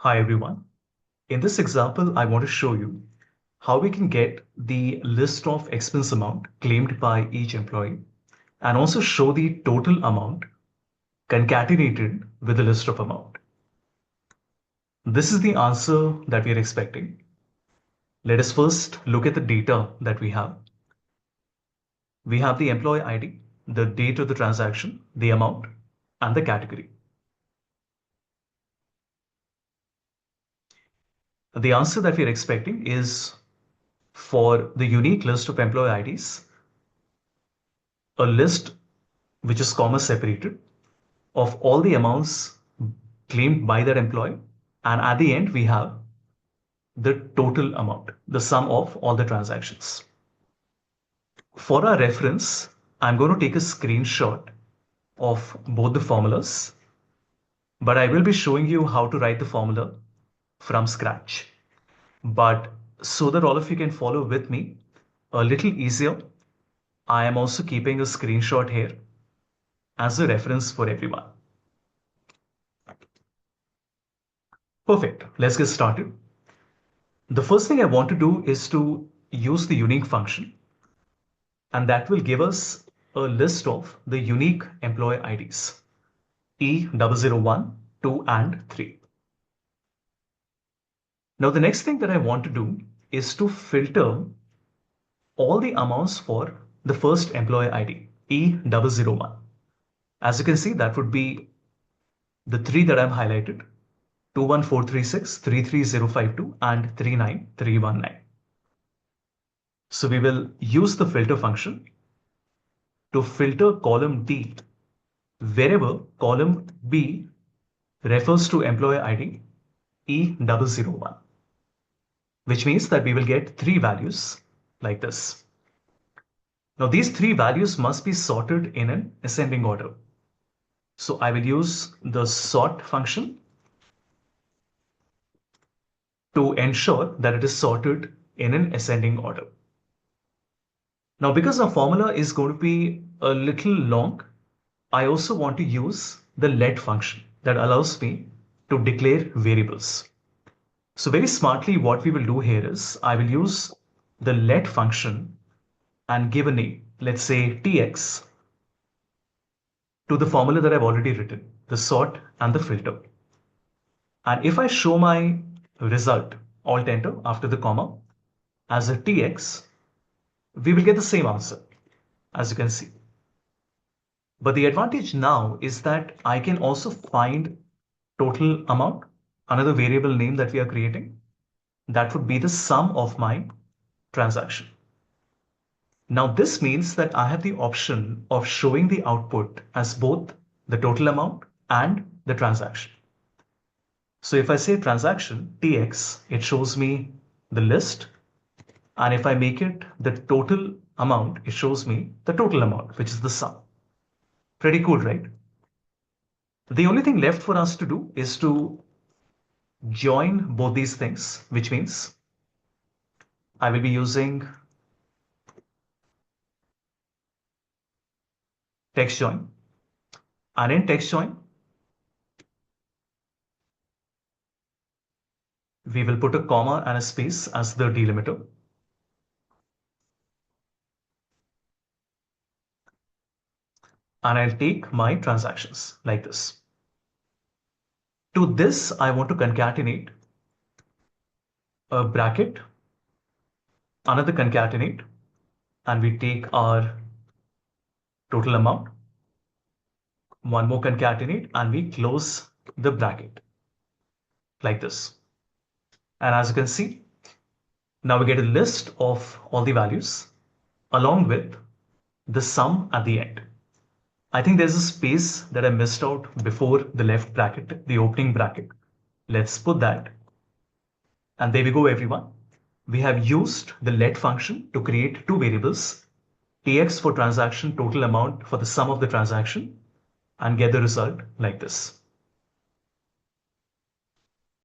Hi everyone. In this example, I want to show you how we can get the list of expense amount claimed by each employee and also show the total amount concatenated with the list of amount. This is the answer that we are expecting. Let us first look at the data that we have. We have the employee ID, the date of the transaction, the amount, and the category. The answer that we are expecting is for the unique list of employee IDs, a list which is comma separated of all the amounts claimed by that employee. And at the end, we have the total amount, the sum of all the transactions. For our reference, I'm going to take a screenshot of both the formulas, but I will be showing you how to write the formula from scratch. But so that all of you can follow with me a little easier, I am also keeping a screenshot here as a reference for everyone. Perfect. Let's get started. The first thing I want to do is to use the unique function, and that will give us a list of the unique employee IDs, E001, 2, and 3. Now, the next thing that I want to do is to filter all the amounts for the first employee ID, E001. As you can see, that would be the three that I've highlighted, 21436, 33052, and 39319. So we will use the filter function to filter column D wherever column B refers to employee ID E001, which means that we will get three values like this. Now these three values must be sorted in an ascending order. So I will use the sort function to ensure that it is sorted in an ascending order. Now, because our formula is going to be a little long, I also want to use the let function that allows me to declare variables. So very smartly, what we will do here is I will use the let function and give a name, let's say tx, to the formula that I've already written, the sort and the filter. And if I show my result, alt enter after the comma, as a tx, we will get the same answer, as you can see. But the advantage now is that I can also find total amount, another variable name that we are creating. That would be the sum of my transaction. Now this means that I have the option of showing the output as both the total amount and the transaction. So if I say transaction tx, it shows me the list. And if I make it the total amount, it shows me the total amount, which is the sum. Pretty cool, right? The only thing left for us to do is to join both these things, which means I will be using text join. And in text join, we will put a comma and a space as the delimiter. And I'll take my transactions like this. To this, I want to concatenate a bracket, another concatenate, and we take our total amount, one more concatenate, and we close the bracket like this. And as you can see, now we get a list of all the values along with the sum at the end. I think there's a space that I missed out before the left bracket, the opening bracket. Let's put that. And there we go, everyone. We have used the let function to create two variables, tx for transaction total amount for the sum of the transaction, and get the result like this.